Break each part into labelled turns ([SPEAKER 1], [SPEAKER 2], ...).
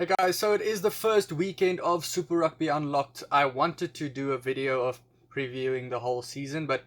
[SPEAKER 1] Hey guys, so it is the first weekend of Super Rugby Unlocked. I wanted to do a video of previewing the whole season, but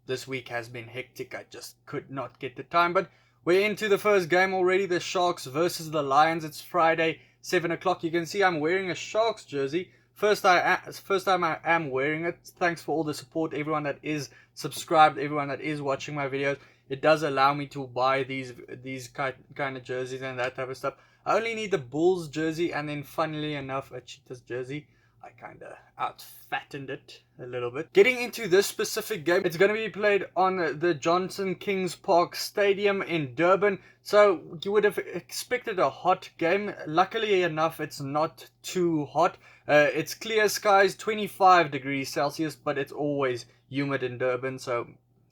[SPEAKER 1] this week has been hectic. I just could not get the time. But we're into the first game already, the Sharks versus the Lions. It's Friday, 7 o'clock. You can see I'm wearing a Sharks jersey. First time I am wearing it. Thanks for all the support, everyone that is subscribed, everyone that is watching my videos. It does allow me to buy these kind of jerseys and that type of stuff. I only need the Bulls jersey, and then funnily enough a Cheetahs jersey. I kind of out-fattened it a little bit. Getting into this specific game, it's going to be played on the Johnson Kings Park Stadium in Durban. So you would have expected a hot game. Luckily enough, it's not too hot. It's clear skies, 25 degrees Celsius, but it's always humid in Durban, so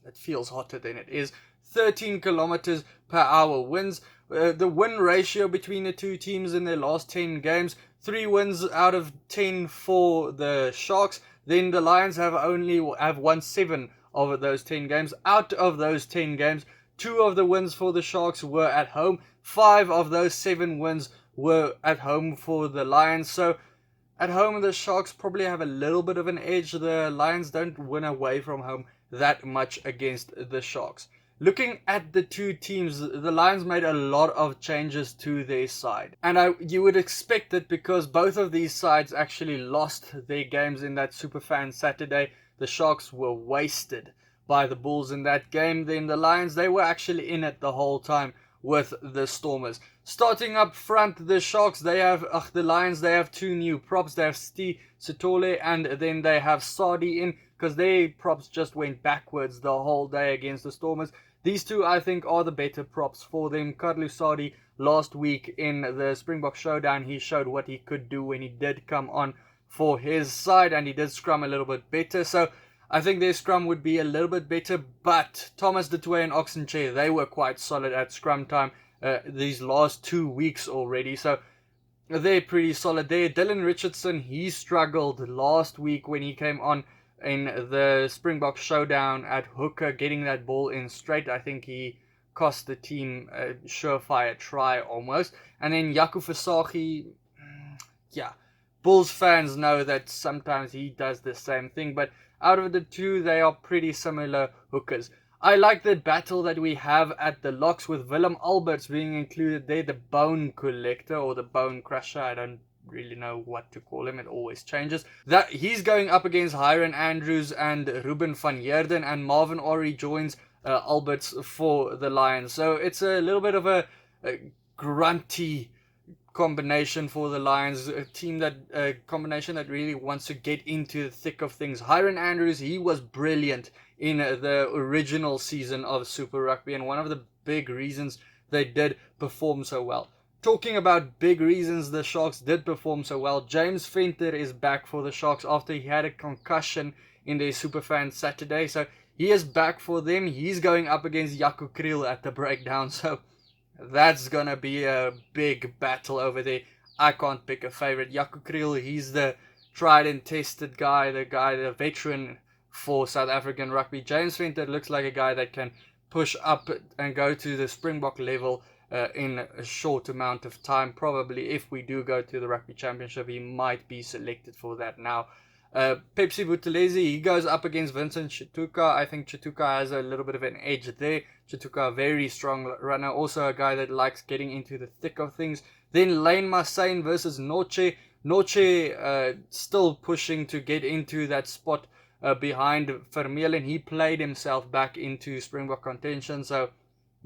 [SPEAKER 1] it feels hotter than it is. 13 kilometers per hour winds. The win ratio between the two teams in their last 10 games, 3 wins out of 10 for the Sharks. Then the Lions have won 7 of those 10 games. Out of those 10 games, 2 of the wins for the Sharks were at home. 5 of those 7 wins were at home for the Lions. So at home, the Sharks probably have a little bit of an edge. The Lions don't win away from home that much against the Sharks. Looking at the two teams, the Lions made a lot of changes to their side. And you would expect it because both of these sides actually lost their games in that Superfan Saturday. The Sharks were wasted by the Bulls in that game. Then the Lions, they were actually in it the whole time with the Stormers. Starting up front, the Sharks, the Lions, they have 2 new props. They have Steve Sitole and then they have Sadi in because their props just went backwards the whole day against the Stormers. These two, I think, are the better props for them. Carlos Sadi, last week in the Springbok Showdown, he showed what he could do when he did come on for his side, and he did scrum a little bit better. So I think their scrum would be a little bit better, but Thomas du Toit and Oxenchair, they were quite solid at scrum time these last 2 weeks already. So they're pretty solid there. Dylan Richardson, he struggled last week when he came on in the Springbok Showdown at hooker, getting that ball in straight. I think he cost the team a surefire try almost. And then Jaco Versaghi, Bulls fans know that sometimes he does the same thing, but out of the two, they are pretty similar hookers. I like the battle that we have at the locks with Willem Alberts being included there, the bone collector or the bone crusher. I don't really know what to call him, it always changes. That he's going up against Hiron Andrews and Ruben van Heerden, and Marvin Orie joins Alberts for the Lions. So it's a little bit of a grunty combination for the Lions, a combination that really wants to get into the thick of things. Hiron Andrews, he was brilliant in the original season of Super Rugby, and one of the big reasons they did perform so well. Talking about big reasons the Sharks did perform so well, James Venter is back for the Sharks after he had a concussion in their Superfan Saturday. So he is back for them. He's going up against Jaco Kriel at the breakdown. So that's going to be a big battle over there. I can't pick a favorite. Jaco Kriel, he's the tried and tested guy, the veteran for South African rugby. James Venter looks like a guy that can push up and go to the Springbok level in a short amount of time. Probably if we do go to the Rugby Championship, he might be selected for that now. Pepsi Buthelezi, he goes up against Vincent Chituka. I think Chituka has a little bit of an edge there. Chituka, a very strong runner, also a guy that likes getting into the thick of things. Then Lane Massane versus Noche. Noche still pushing to get into that spot behind Vermeulen. He played himself back into Springbok contention, so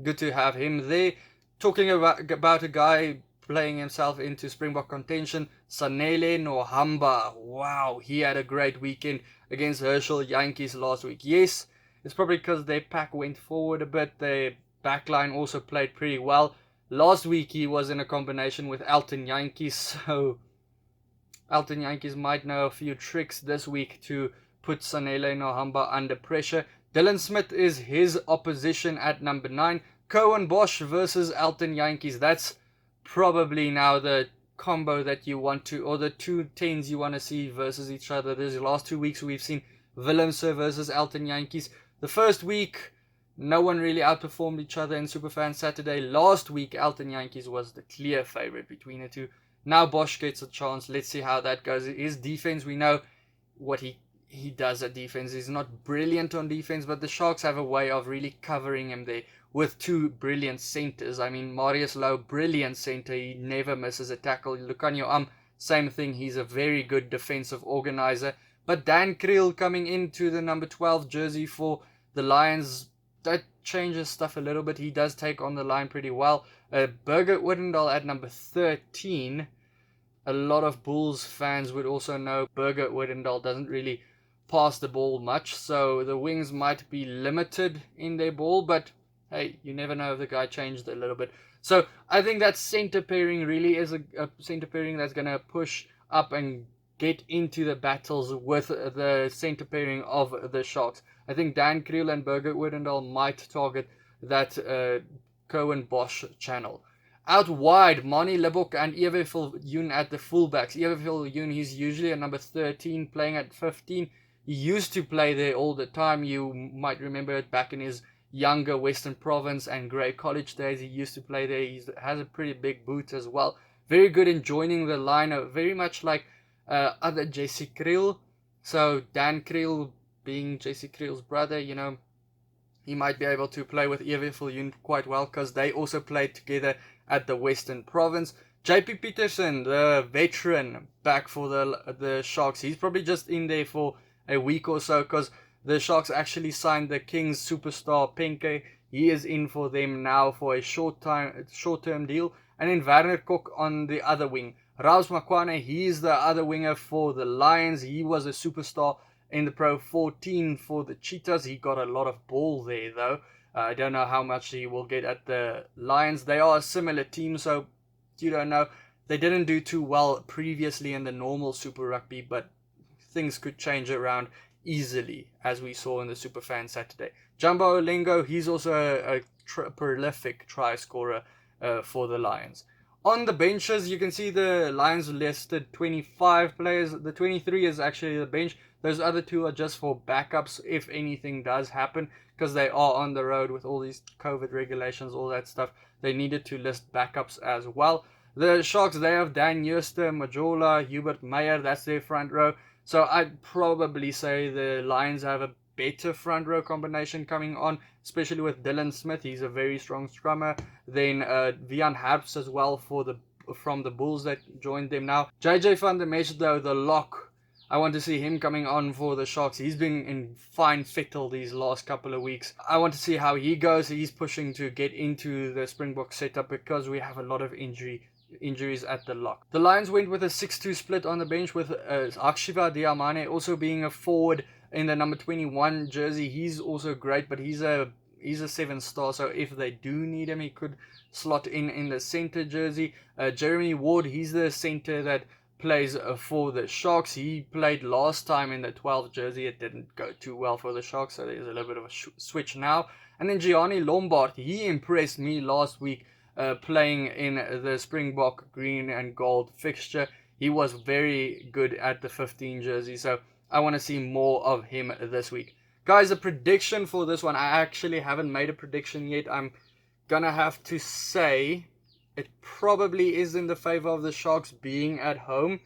[SPEAKER 1] good to have him there. Talking about a guy playing himself into Springbok contention, Sanele Nohamba. Wow, he had a great weekend against Herschel Yankees last week. Yes, it's probably because their pack went forward a bit. Their backline also played pretty well. Last week he was in a combination with Elton Yankees, so Elton Yankees might know a few tricks this week to put Sanele Nohamba under pressure. Dylan Smith is his opposition at number 9. Cohen Bosch versus Elton Yankees. That's probably now the combo that you want to, or the 2 10s you want to see versus each other. These last 2 weeks we've seen Willemse versus Elton Yankees. The first week, no one really outperformed each other in Superfan Saturday. Last week, Elton Yankees was the clear favorite between the two. Now Bosch gets a chance. Let's see how that goes. His defense, we know what he does at defense. He's not brilliant on defense, but the Sharks have a way of really covering him there with two brilliant centers. I mean, Marius Lowe, brilliant center. He never misses a tackle. Lucanio same thing. He's a very good defensive organizer. But Dan Kriel coming into the number 12 jersey for the Lions, that changes stuff a little bit. He does take on the line pretty well. Birgit Wittendal at number 13. A lot of Bulls fans would also know Birgit Wittendal doesn't really pass the ball much, so the wings might be limited in their ball, but hey, you never know if the guy changed a little bit. So I think that center pairing really is a center pairing that's going to push up and get into the battles with the center pairing of the Sharks. I think Dan Kriel and Birgit Wittendal might target that Cohen Bosch channel. Out wide, Mani Lebok and Ewe Viljoen at the fullbacks. Ewe Viljoen, he's usually a number 13, playing at 15. He used to play there all the time. You might remember it back in his younger Western Province and Grey College days. He used to play there. He has a pretty big boot as well. Very good in joining the lineup, very much like other Jesse Kriel. So Dan Kriel being Jesse Kriel's brother, you know, he might be able to play with Ewe Viljoen quite well because they also played together at the Western Province. JP Peterson, the veteran, back for the Sharks. He's probably just in there for a week or so because the Sharks actually signed the Kings superstar Penke. He is in for them now for a short-term deal. And then Werner Kok on the other wing. Raus Makwane, he is the other winger for the Lions. He was a superstar in the Pro 14 for the Cheetahs. He got a lot of ball there though. I don't know how much he will get at the Lions. They are a similar team, so you don't know. They didn't do too well previously in the normal Super Rugby, but things could change around easily, as we saw in the Superfan Saturday. Jumbo Olengo, he's also a prolific try scorer for the Lions. On the benches, you can see the Lions listed 25 players. The 23 is actually the bench. Those other two are just for backups if anything does happen, because they are on the road with all these COVID regulations, all that stuff. They needed to list backups as well. The Sharks, they have Dan Jooste, Majola, Hubert Meyer. That's their front row. So I'd probably say the Lions have a better front row combination coming on, especially with Dylan Smith. He's a very strong scrummer. Then Vian Harps as well from the Bulls that joined them now. JJ van der Mesch though, the lock. I want to see him coming on for the Sharks. He's been in fine fettle these last couple of weeks. I want to see how he goes. He's pushing to get into the Springbok setup because we have a lot of injuries at the lock. The Lions went with a 6-2 split on the bench with Akshiva Diamane also being a forward in the number 21 jersey. He's also great, but he's a 7-star, so if they do need him, he could slot in the center jersey. Jeremy Ward, he's the center that plays for the Sharks. He played last time in the 12 jersey. It didn't go too well for the Sharks, so there's a little bit of a switch now. And then Gianni Lombard, he impressed me last week playing in the Springbok green and gold fixture. He was very good at the 15 jersey, so I want to see more of him this week. Guys, a prediction for this one. I actually haven't made a prediction yet. I'm gonna have to say it probably is in the favor of the Sharks being at home.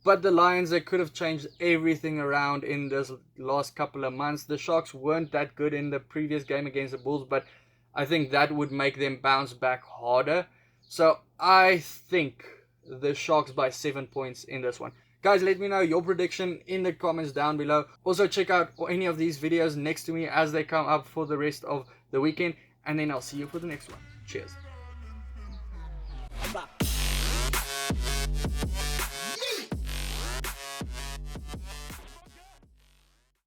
[SPEAKER 1] But the Lions, they could have changed everything around in this last couple of months. The Sharks weren't that good in the previous game against the Bulls, but I think that would make them bounce back harder. So I think the Sharks by 7 points in this one. Guys, let me know your prediction in the comments down below. Also, check out any of these videos next to me as they come up for the rest of the weekend. And then I'll see you for the next one. Cheers.